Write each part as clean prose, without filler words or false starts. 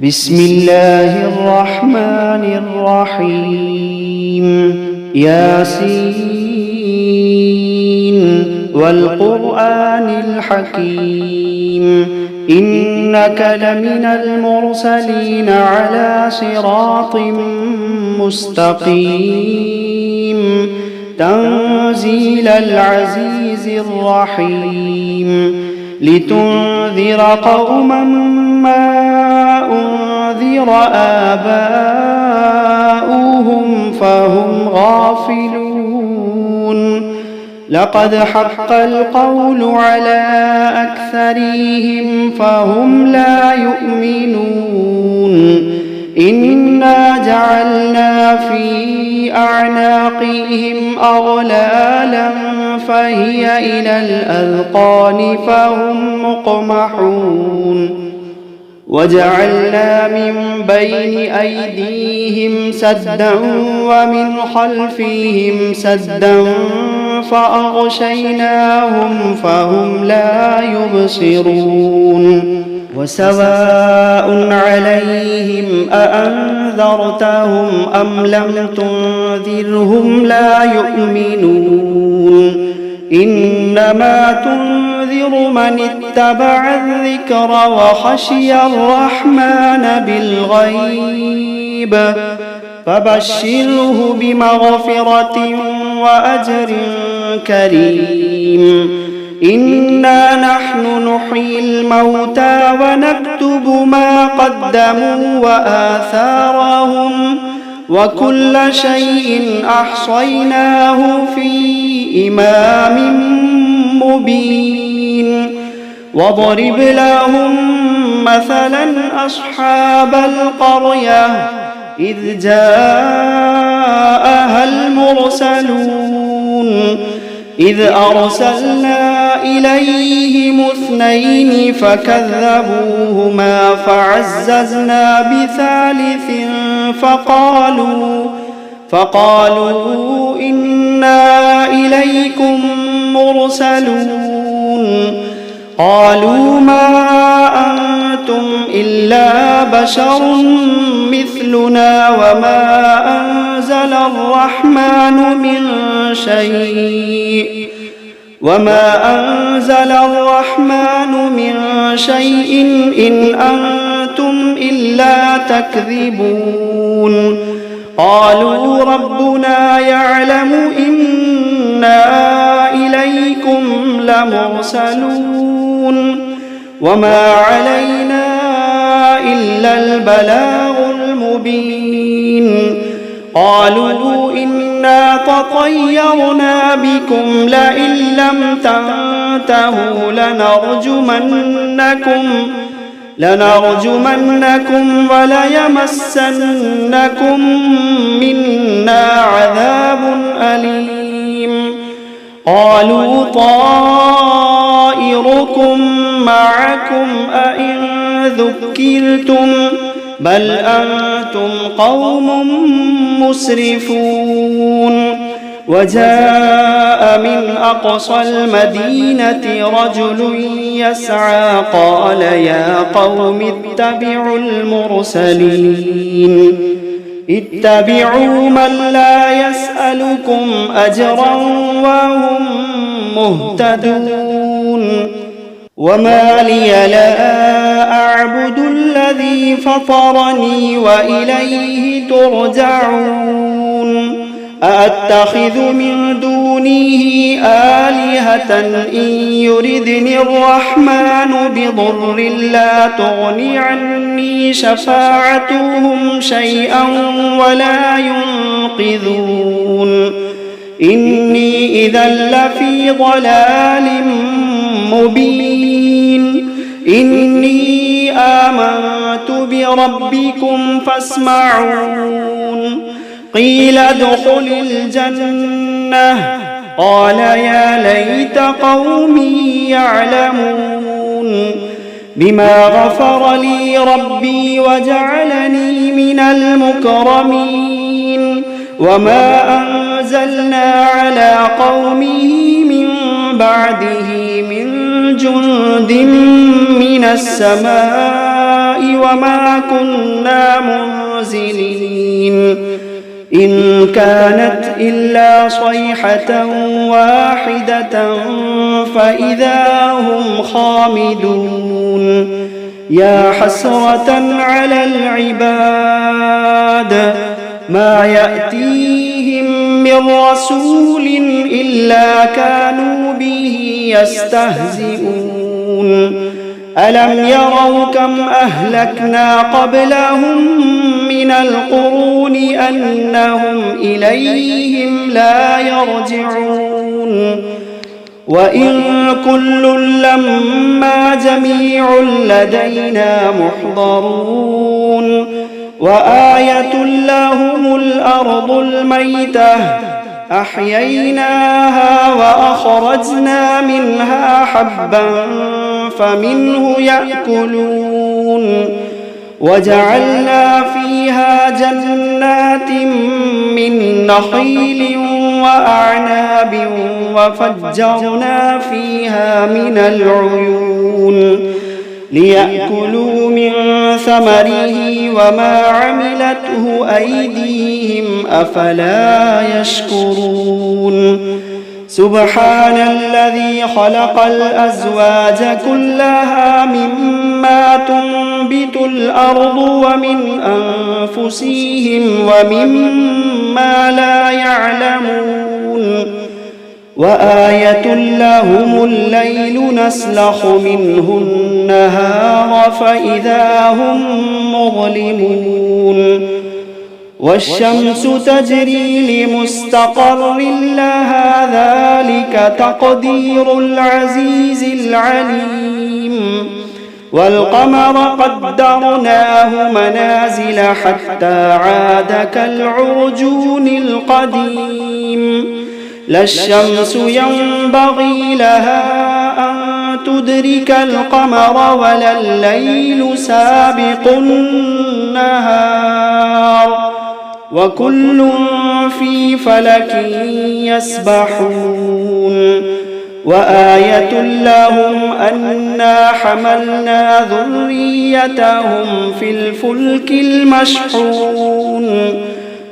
بسم الله الرحمن الرحيم ياسين والقرآن الحكيم إنك لمن المرسلين على صراط مستقيم تنزيل العزيز الرحيم لتنذر قوما ما أنذر آباؤهم فهم غافلون لقد حق القول على أكثرهم فهم لا يؤمنون إنا جعلنا في أعناقهم أغلالا فهي إلى الأذقان فهم مقمحون وجعلنا من بين أيديهم سدا ومن خلفهم سدا فأغشيناهم فهم لا يبصرون وسواء عليهم أأنذرتهم أم لم تنذرهم لا يؤمنون إنما تنذر من اتبع الذكر وخشي الرحمن بالغيب فبشره بمغفرة وأجر كريم إنا نحن نحيي الموتى ونكتب ما قدموا وآثارهم وكل شيء أحصيناه في إمام مبين واضرب لهم مثلا أصحاب القرية إذ جاءها المرسلون إذ أرسلنا إليهم اثنين فكذبوهما فعززنا بثالث فقالوا إنا إليكم مرسلون قالوا ما أنتم إلا بشر مثلنا وما أنزل الرحمن من شيء إن أنتم إلا تكذبون قالوا ربنا يعلم إنا إليكم لمرسلون وما علينا إلا البلاغ المبين قالوا إنا تطيرنا بكم لئن لم تنتهوا لنرجمنكم وليمسنكم منا عذاب أليم قالوا طائركم معكم أئن ذكرتم بل أنتم قوم مسرفون وجاء من أقصى المدينة رجل يسعى قال يا قوم اتبعوا المرسلين اتبعوا من لا يسألكم أجرا وهم مهتدون وما لي لا أعبد الذي فطرني وإليه ترجعون أأتخذ من دونه آلهة إن يردني الرحمن بضر لا تغني عني شفاعتهم شيئا ولا ينقذون إني إذا لفي ضلال مبين إني آمنت بربكم فاسمعون قيل ادخل الجنة قال يا ليت قومي يعلمون بما غفر لي ربي وجعلني من المكرمين وما أنزلنا على قومه من بعده من جند من السماء وما كنا منزلين إن كانت إلا صيحة واحدة فإذا هم خامدون يا حسرة على العباد ما يأتيهم من رسول إلا كانوا به يستهزئون ألم يروا كم أهلكنا قبلهم من القرون أنهم إليهم لا يرجعون وإن كل لما جميع لدينا محضرون وآية لهم الأرض الميتة أحييناها وأخرجنا منها حبا فمنه يأكلون وجعلنا فيها جنات من نخيل وأعناب وفجرنا فيها من العيون ليأكلوا من ثمره وما عملته أيديهم أفلا يشكرون سبحان الذي خلق الأزواج كلها مما تنبت الأرض ومن أنفسهم ومما لا يعلمون وآية لهم الليل نسلخ منه النهار فإذا هم مظلمون والشمس تجري لمستقر لها ذلك تقدير العزيز العليم والقمر قدرناه منازل حتى عاد كالعرجون القديم لا الشمس ينبغي لها أن تدرك القمر ولا الليل سابق النهار وكل في فلك يسبحون وآية لهم أنا حملنا ذريتهم في الفلك المشحون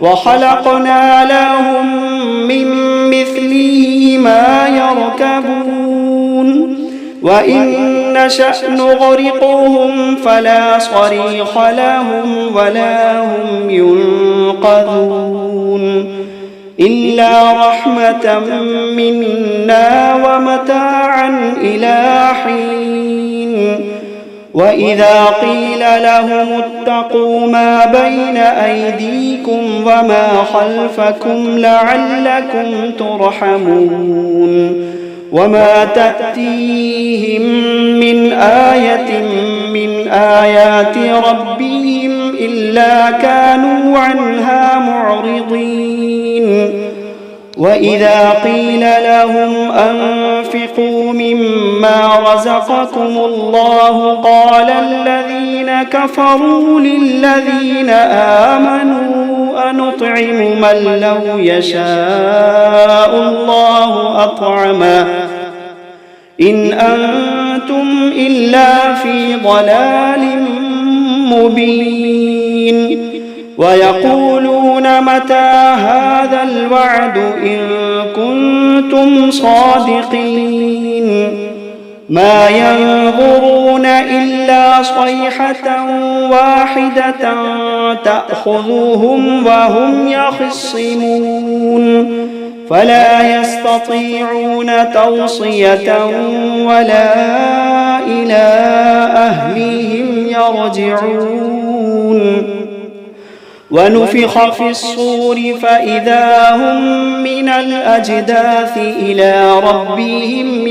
وخلقنا لهم من مثله ما يركبون وإن نشأ نغرقهم فلا صريخ لهم ولا هم ينقذون إلا رحمة منا ومتاعا إلى حين وإذا قيل لهم اتقوا ما بين أيديكم وما خلفكم لعلكم ترحمون وما تأتيهم من آية من آيات ربهم إلا كانوا عنها معرضين وإذا قيل لهم أنفقوا مما رزقكم الله قال الذين كفروا للذين آمنوا أنطعم من لو يشاء الله أطعمه إن أنتم إلا في ضلال مبين ويقولون متى هذا الوعد إن كنتم صادقين ما ينظرون إلا صيحة واحدة تأخذهم وهم يخصمون فلا يستطيعون توصية ولا إلى أهلهم يرجعون ونفخ في الصور فإذا هم من الأجداث إلى ربهم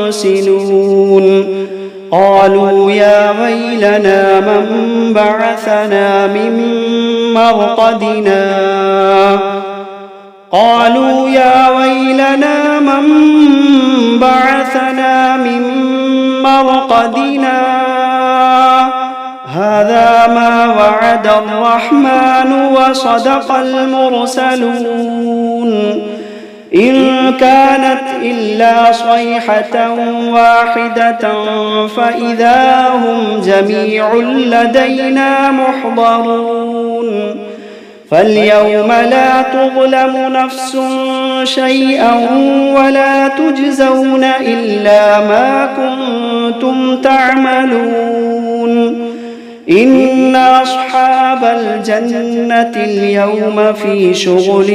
ينسلون قالوا يا ويلنا من بعثنا من مرقدنا قالوا يا ويلنا من بعثنا من مرقدنا هذا ما وعد الرحمن وصدق المرسلون إن كانت إلا صيحة واحدة فإذا هم جميع لدينا محضرون فاليوم لا تظلم نفس شيئا ولا تجزون إلا ما كنتم تعملون إن أصحاب الجنة اليوم في شغل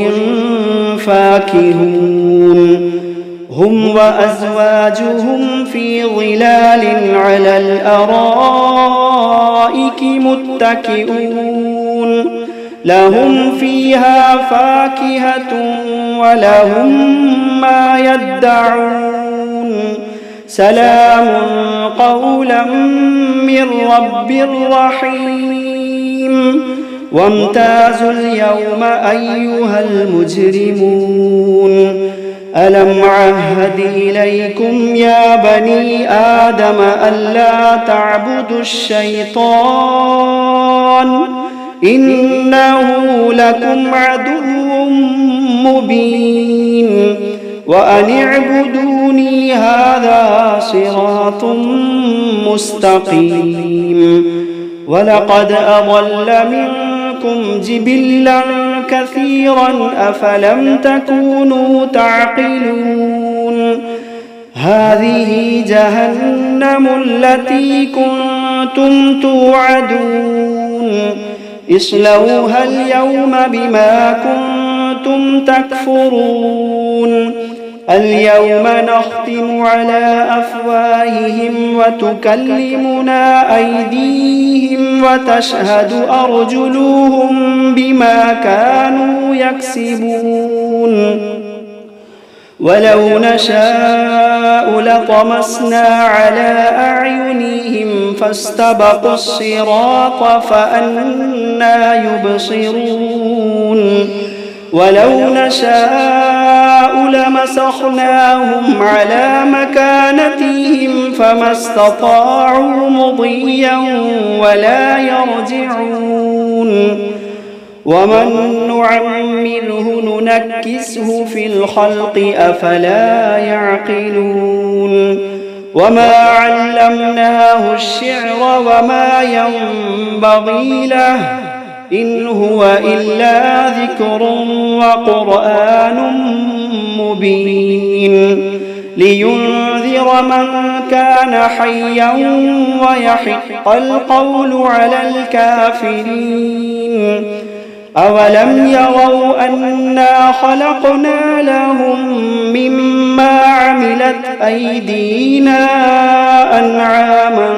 فاكهون هم وأزواجهم في ظلال على الأرائك متكئون لهم فيها فاكهة ولهم ما يدعون سلام قولا من رب رحيم وامتازوا اليوم أيها المجرمون ألم عهد إليكم يا بني آدم ألا تعبدوا الشيطان إنه لكم عدو مبين وأن اعبدوني هذا صراط مستقيم ولقد أضل منكم جبلا كثيرا أفلم تكونوا تعقلون هذه جهنم التي كنتم توعدون اصلوها اليوم بما كنتم تكفرون اليوم نختم على أفواههم وتكلمنا أيديهم وتشهد أرجلهم بما كانوا يكسبون ولو نشاء لطمسنا على أعينهم فاستبقوا الصراط فأنى يبصرون ولو نشاء لمسخناهم على مكانتهم فما استطاعوا مضيا ولا يرجعون ومن نعمره ننكسه في الخلق أفلا يعقلون وما علمناه الشعر وما ينبغي له إن هو إلا ذكر وقرآن مبين لينذر من كان حيا ويحق القول على الكافرين أولم يروا أنا خلقنا لهم مما عملت أيدينا أنعاما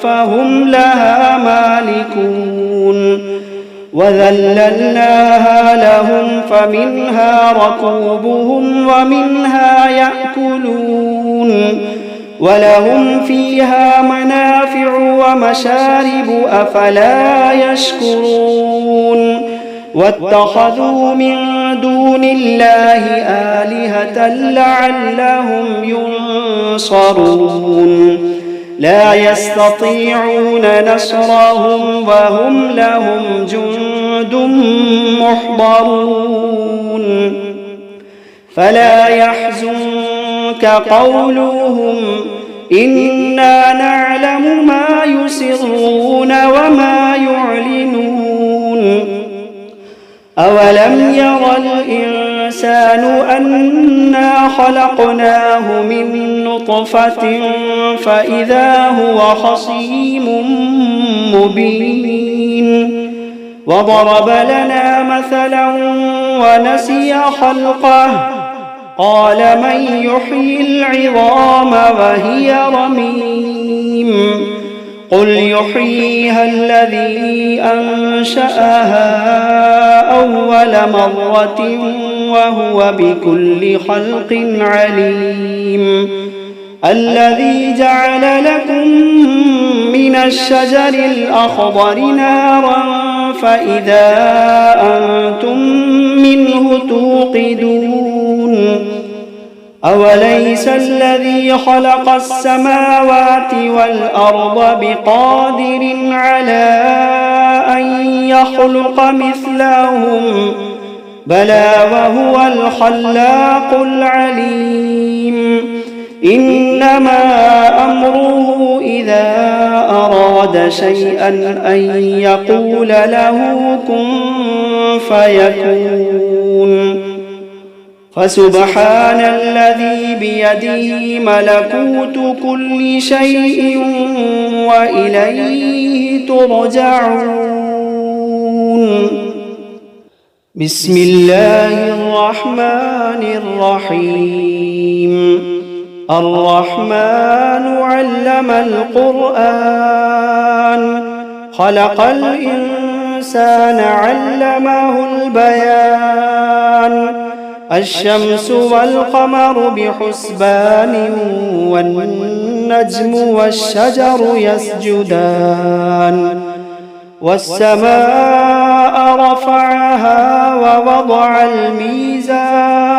فهم لها مالكون وذللناها لهم فمنها ركوبهم ومنها يأكلون ولهم فيها منافع ومشارب أفلا يشكرون واتخذوا من دون الله آلهة لعلهم ينصرون لا يستطيعون نصرهم وهم لهم جند محضرون فلا يحزنك قولهم إنا نعلم ما يسرون وما يعلنون أولم ير الإنسان أنا خلقناه من نطفة فإذا هو خصيم مبين وضرب لنا مثلا ونسي خلقه قال من يحيي العظام وهي رميم قل يحييها الذي أنشأها أول مرة وهو بكل خلق عليم الذي جعل لكم من الشجر الأخضر نارا فإذا أنتم منه توقدون أوليس الذي خلق السماوات والأرض بقادر على أن يخلق مثلهم بلى وهو الخلاق العليم إنما أمره إذا أراد شيئا أن يقول له كن فيكون فسبحان الذي بيده ملكوت كل شيء وإليه ترجعون بسم الله الرحمن الرحيم الرحمن علم القرآن خلق الإنسان علمه البيان الشمس والقمر بحسبان والنجم والشجر يسجدان والسماء رفعها ووضع الميزان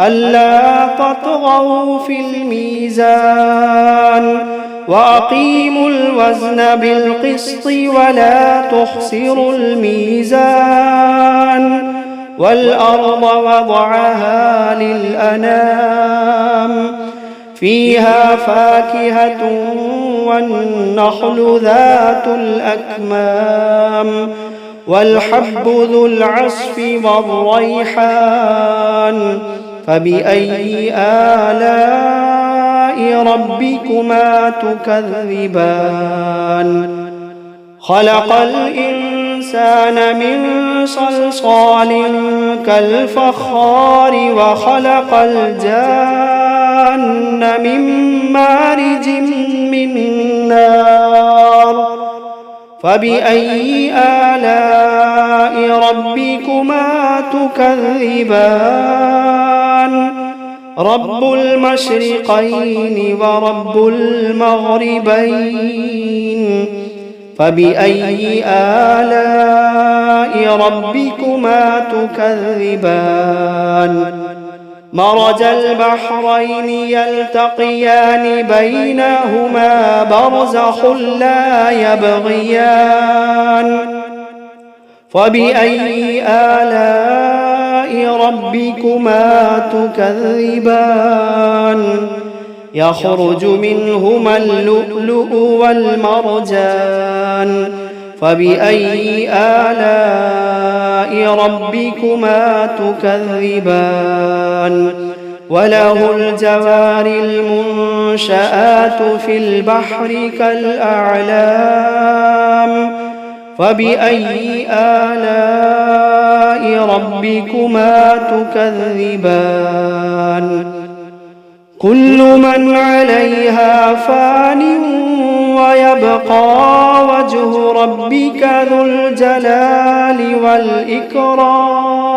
ألا تطغوا في الميزان وأقيموا الوزن بالقسط ولا تخسروا الميزان والأرض وضعها للأنام فيها فاكهة والنخل ذات الأكمام والحب ذو العصف والريحان فبأي آلاء ربكما تكذبان خلق الإنسان من صلصال كالفخار وخلق الجان من مارج من نار فبأي آلاء ربكما تكذبان رب المشرقين ورب المغربين فبأي آلاء ربكما تكذبان مرج البحرين يلتقيان بينهما برزخ لا يبغيان فبأي آلاء ربكما تكذبان يخرج منهما اللؤلؤ والمرجان فبأي آلاء ربكما تكذبان وله الجوار المنشآت في البحر كالأعلام فبأي آلاء ربكما تكذبان كل من عليها فان ويبقى وجه ربك ذو الجلال والإكرام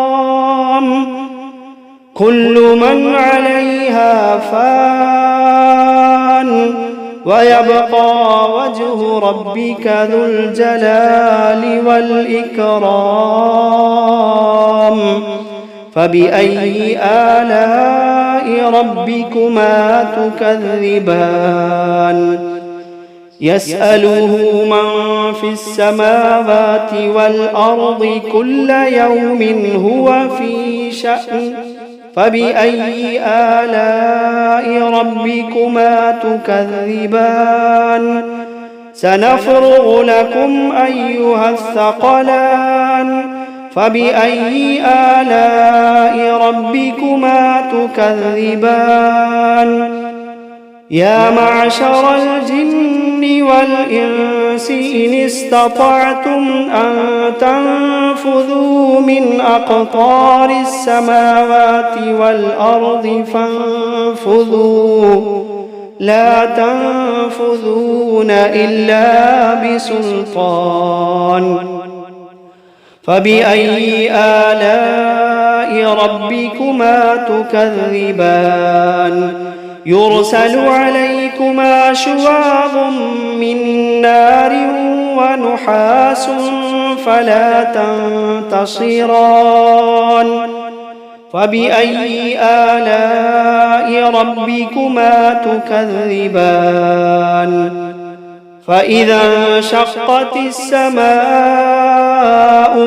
كل من عليها فان ويبقى وجه ربك ذو الجلال والإكرام فبأي آلاء ربكما تكذبان يسأله من في السماوات والأرض كل يوم هو في شأن فبأي آلاء ربكما تكذبان سنفرغ لكم أيها الثقلان فبأي آلاء ربكما تكذبان يا معشر الجن والإنس إن استطعتم أن تنفذوا من أقطار السماوات والأرض فانفذوا لا تنفذون إلا بسلطان فبأي آلاء ربكما تكذبان يرسل عليكما شواظ من نار ونحاس فلا تنتصران فبأي آلاء ربكما تكذبان فإذا انشقت السماء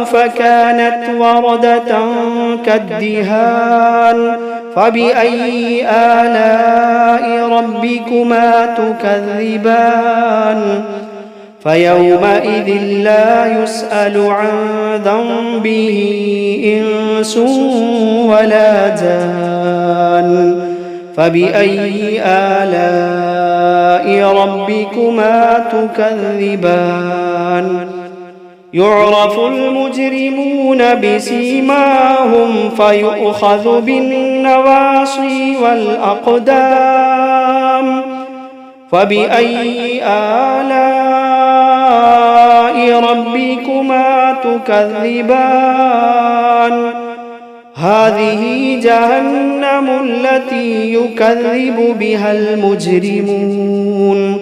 فكانت وردة كالدهان فبأي آلاء ربكما تكذبان فيومئذ لا يسأل عن ذنبه إنس ولا جان فبأي آلاء ربكما تكذبان يعرف المجرمون بسيماهم فيؤخذ بالنواصي والأقدام فبأي آلاء ربكما تكذبان هذه جهنم التي يكذب بها المجرمون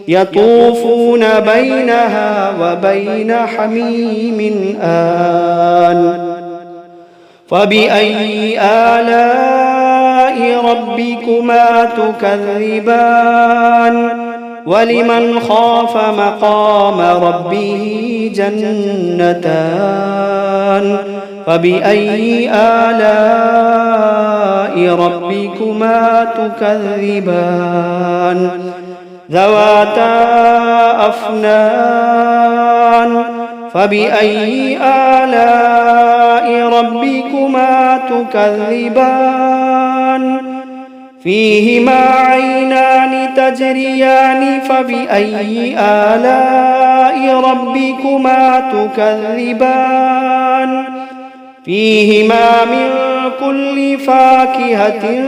يطوفون بينها وبين حميم آن فبأي آلاء ربكما تكذبان ولمن خاف مقام ربه جنتان فبأي آلاء ربكما تكذبان ذواتا أفنان فبأي آلاء ربكما تكذبان فيهما عينان تجريان فبأي آلاء ربكما تكذبان فيهما من كل فاكهة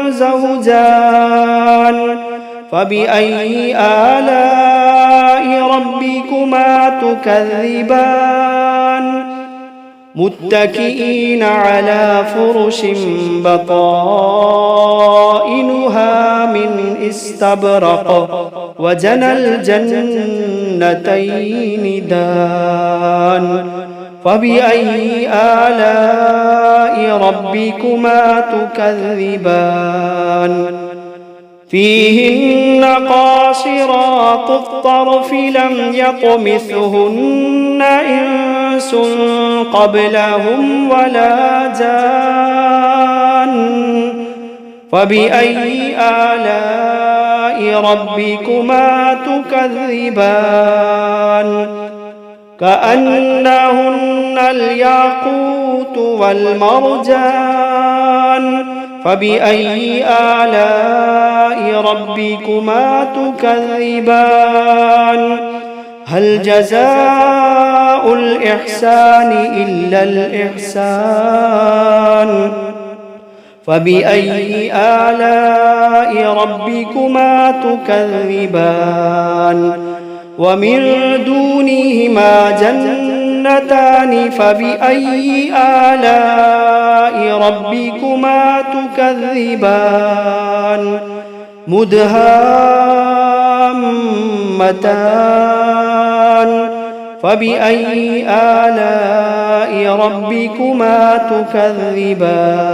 زوجان فبأي آلاء ربكما تكذبان متكئين على فرش بطائنها من استبرق وجنى الجنتين دان فبأي آلاء ربكما تكذبان فيهن قاصرات الطرف لم يطمثهن إنس قبلهم ولا جان فبأي آلاء ربكما تكذبان كأنهن الياقوت والمرجان فبأي آلاء ربكما تكذبان هل جزاء الإحسان إلا الإحسان فبأي آلاء ربكما تكذبان ومن دونهما جنتان فبأي آلاء ربكما تكذبان مدهامتان فبأي آلاء ربكما تكذبان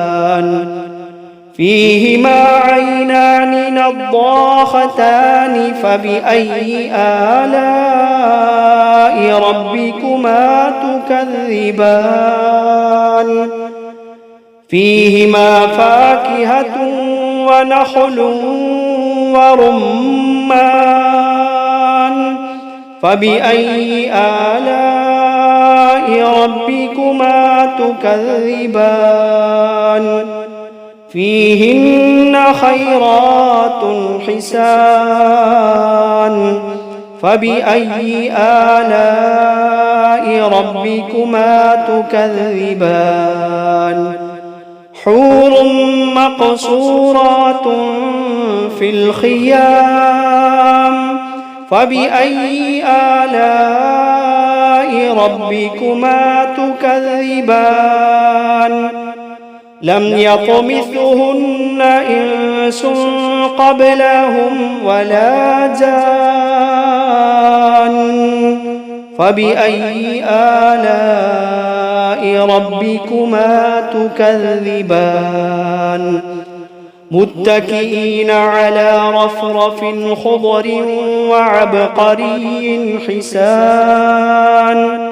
فيهما عينان نضاختان فبأي آلاء ربكما تكذبان فيهما فاكهة ونخل ورمان فبأي آلاء ربكما تكذبان فيهن خيرات حسان فبأي آلاء ربكما تكذبان حور مقصورات في الخيام فبأي آلاء ربكما تكذبان لم يطمثهن إنس قبلهم ولا جان فبأي آلاء ربكما تكذبان متكئين على رفرف خضر وعبقري حسان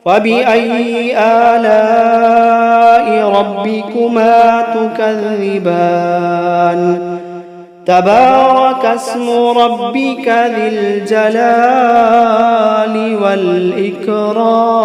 فبأي آلاء ربكما تكذبان تبارك اسم ربك ذي الجلال والإكرام